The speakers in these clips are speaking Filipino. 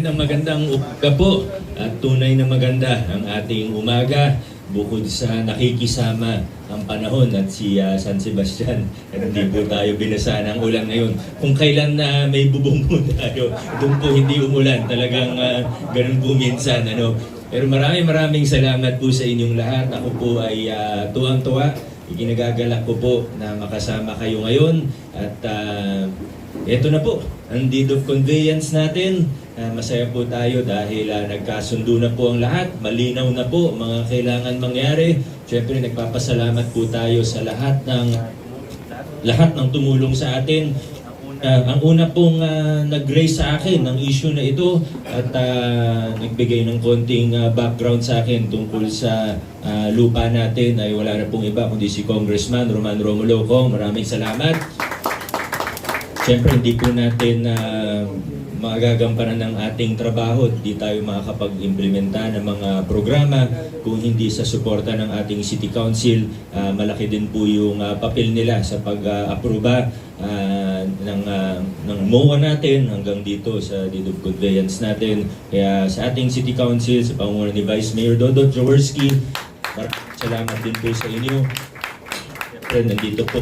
magandang umaga po at tunay na maganda ang ating umaga bukod sa nakikisama ang panahon at si San Sebastian at hindi po tayo binasa ng ulan ngayon. Kung kailan na may bubong po tayo, doon po hindi umulan. Talagang ganun po minsan. Pero maraming salamat po sa inyong lahat. Ako po ay tuwang-tuwa. Iginagagalak ko po na makasama kayo ngayon at eto na po, ang deed of conveyance natin. Masaya po tayo dahil nagkasundo na po ang lahat. Malinaw na po mga kailangan mangyari. Siyempre nagpapasalamat po tayo sa lahat ng tumulong sa atin. Ang una pong nag-raise sa akin ng issue na ito at nagbigay ng konting background sa akin tungkol sa lupa natin ay wala na pong iba kundi si Congressman Roman Romulo. Kong, maraming salamat. Siyempre hindi po natin magagampanan ng ating trabaho, hindi tayo makakapag-implementa ng mga programa kung hindi sa suporta ng ating City Council. Malaki din po yung papel nila sa pag-aproba ng MOA natin hanggang dito sa deed of conveyance natin. Kaya sa ating City Council, sa pangunguna ni Vice Mayor Dodot Jaworski, maraming salamat din po sa inyo. Siyempre nandito po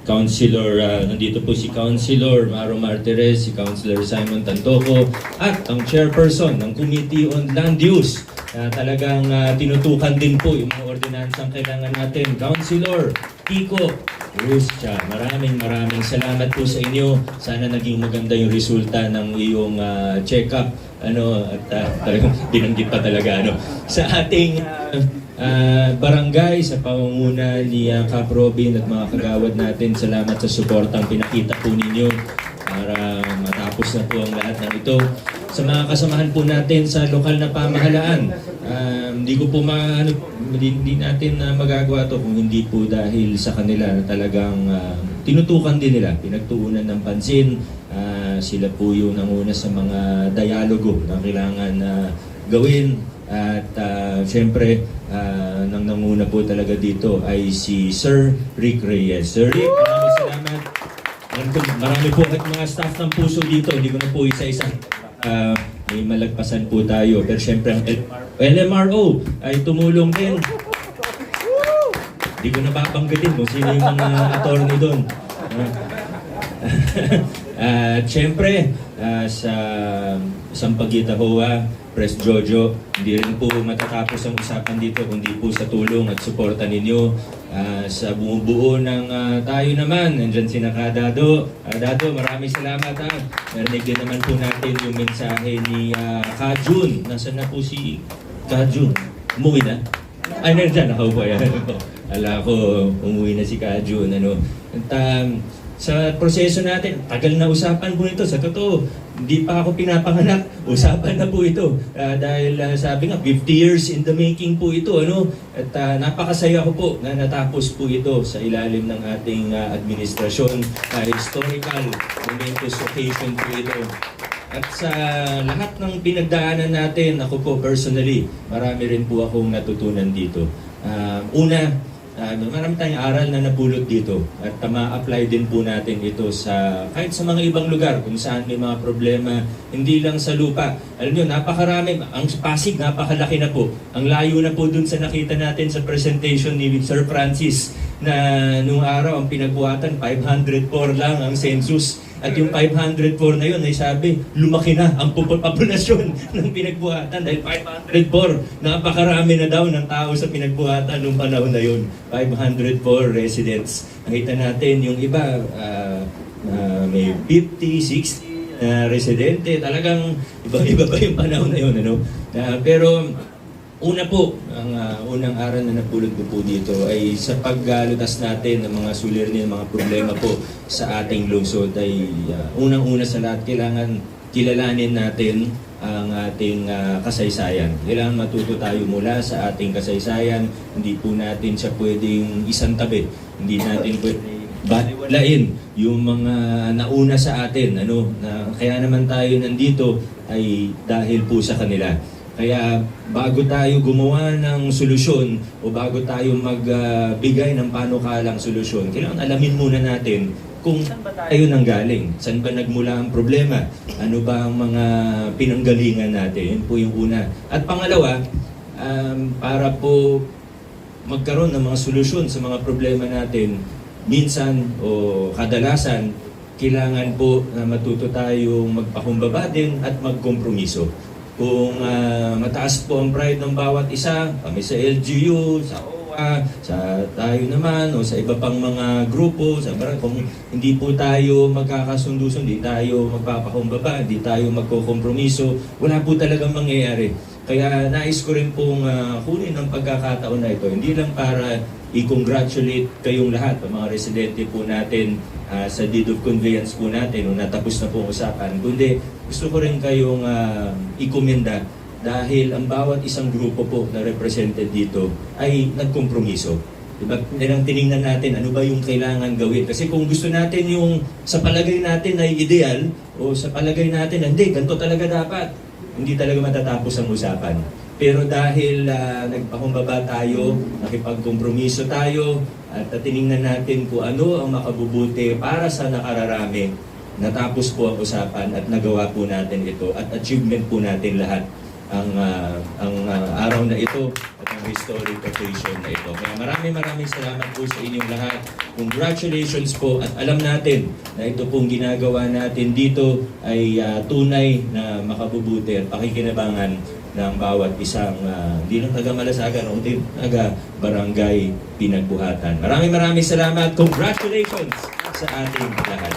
nandito po si Councilor Maro Martirez, si Councilor Simon Tantoco, at ang chairperson ng Committee on Land Use. Talagang tinutukan din po yung mga ordinansang kailangan natin. Councilor Kiko Ruscha, maraming salamat po sa inyo. Sana naging maganda yung resulta ng iyong check-up. Talagang binanggit pa talaga sa ating barangay, sa pangunguna ni Cap Robin at mga kagawad natin. Salamat sa suportang pinakita po ninyo para matapos na po ang lahat ng ito. Sa mga kasamahan po natin sa lokal na pamahalaan, hindi natin magagawa to kung hindi po dahil sa kanila na talagang tinutukan din nila, pinagtuunan ng pansin. Sila po yung nanguna sa mga dialogo na kailangan gawin. At siyempre, nang nanguna po talaga dito ay si Sir Rick Reyes. Sir Rick, maraming salamat. Marami po at mga staff ng puso dito. Hindi ko na po isa-isa. May malagpasan po tayo. Pero siyempre, ang LMRO ay tumulong din. Hindi ko na babanggitin kung sino yung mga attorney doon. At siyempre, sa Sampaguita Hoa, Pres Jojo, hindi rin po matatapos ang usapan dito kundi po sa tulong at suporta ninyo. Sa bumubuo ng tayo naman, nandyan si Dado. Dado, maraming salamat. Narinig din naman po natin yung mensahe ni Kajun. Nasaan na po si Kajun? Umuwi na? Ay, nandyan, nakaupo yan. Ala ko, umuwi na si Kajun. At sa proseso natin, tagal na usapan po ito. Sa totoo, hindi pa ako pinapanganak. Usapan na po ito. Dahil sabi nga, 50 years in the making po ito. At napakasaya ko po na natapos po ito sa ilalim ng ating administrasyon. Historical momentous occasion po ito. At sa lahat ng pinagdaanan natin, ako po personally, marami rin po akong natutunan dito. Marami tayong aral na napulot dito at ma-apply din po natin ito kahit sa mga ibang lugar kung saan may mga problema, hindi lang sa lupa. Alam nyo, napakarami. Ang Pasig, napakalaki na po. Ang layo na po dun sa nakita natin sa presentation ni Sir Francis na nung araw ang pinagbuhatan, 504 lang ang census. At yung 504 na yun ay sabi, lumaki na ang populasyon ng pinagbuhatan dahil 504. Napakarami na daw ng tao sa pinagbuhatan noong panahon na yun. 504 residents. Nakita natin yung iba, may 50, 60 residente. Talagang iba-iba pa yung panahon na yun. Pero una po, ang unang aral na napulot ko po dito ay sa paglutas natin ng mga suliranin, ng mga problema po sa ating lungsod ay unang-una sa lahat, kailangan kilalanin natin ang ating kasaysayan. Kailangan matuto tayo mula sa ating kasaysayan. Hindi po natin siya pwedeng isang tabi. Hindi natin pwedeng baliwalain yung mga nauna sa atin. Kaya naman tayo nandito ay dahil po sa kanila. Kaya bago tayo gumawa ng solusyon o bago tayo magbigay ng panukalang solusyon, kailangan alamin muna natin kung tayo nanggaling, saan ba nagmula ang problema, ano ba ang mga pinanggalingan natin, yun po yung una. At pangalawa, para po magkaroon ng mga solusyon sa mga problema natin, minsan o kadalasan, kailangan po na matuto tayong magpakumbaba din at magkompromiso. Kung mataas po ang pride ng bawat isa, kami sa LGU, sa OWA, sa tayo naman, o sa iba pang mga grupo, kung hindi po tayo magkakasundo, hindi tayo magpapakumbaba, hindi tayo magkokompromiso, wala po talagang mangyayari. Kaya nais ko rin pong kunin ang pagkakataon na ito, hindi lang para i-congratulate kayong lahat, ang mga residente po natin sa deed of conveyance po natin, nung natapos na po ang usapan, kundi gusto ko rin kayong i-komenda dahil ang bawat isang grupo po na represented dito ay nagkompromiso. Diba? Tinignan natin ano ba yung kailangan gawin. Kasi kung gusto natin yung sa palagay natin ay ideal o sa palagay natin hindi, ganito talaga dapat, hindi talaga matatapos ang usapan. Pero dahil nagpakumbaba tayo, nakipagkompromiso tayo, at tinignan natin kung ano ang makabubuti para sa nakararami, natapos po ang usapan at nagawa po natin ito at achievement po natin lahat ang araw na ito at ang historic occasion na ito. Kaya maraming salamat po sa inyong lahat. Congratulations po at alam natin na ito pong ginagawa natin dito ay tunay na makabubuti at pakikinabangan ng bawat isang hindi lang taga-Malasagan, kundi taga-Barangay Pinagbuhatan. Maraming salamat. Congratulations sa ating lahat.